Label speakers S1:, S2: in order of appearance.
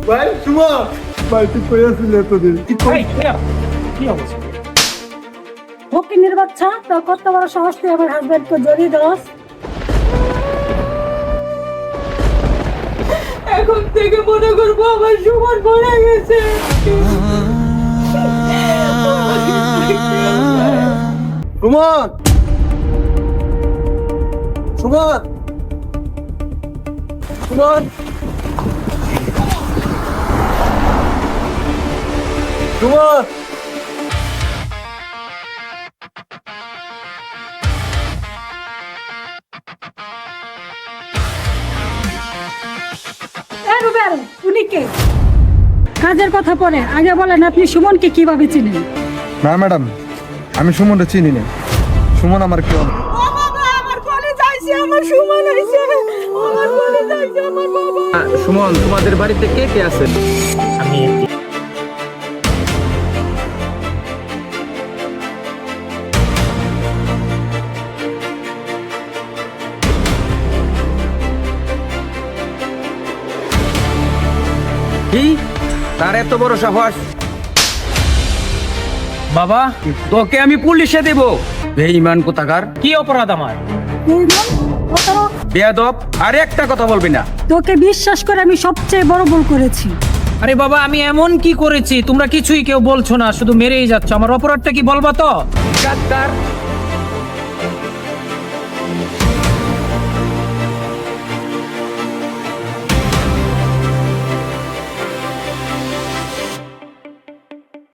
S1: ভাই সুমন ভাই তুই কই আছিস এতদিন
S2: কি অবস্থা?
S3: ফকিনের বাচ্চা তোর কত বড় সাহস তুই আমার হাজবেন্ডকে জড়িয়ে দোস। এখন থেকে মনে করবো আমার সুমন মরে গেছে।
S1: সুমন সুমন সুমন সুমন
S3: রুবেল উনি কে? কাজের কথা পরে আগে বলেন আপনি সুমনকে কিভাবে চিনেন?
S1: না ম্যাডাম, আমি সুমনটা চিনি না। সুমন আমার কেউ না।
S4: সুমন, তোমাদের বাড়িতে কে কে আছে?
S2: আমি
S4: কি? তার এত বড় সাহস? বাবা, তোকে আমি পুলিশে দেব। বেঈমান কোথাকার!
S2: কি অপরাধ আমার?
S4: বেয়াদব, আর একটা কথা বলবি না।
S3: তোকে বিশ্বাস করে আমি সবচেয়ে বড় ভুল করেছি।
S2: আরে বাবা, আমি এমন কি করেছি? তোমরা কিছুই কেউ বলছো না, শুধু মেরেই যাচ্ছ। আমার অপরাধটা কি বলবা তো?
S4: ডাক্তার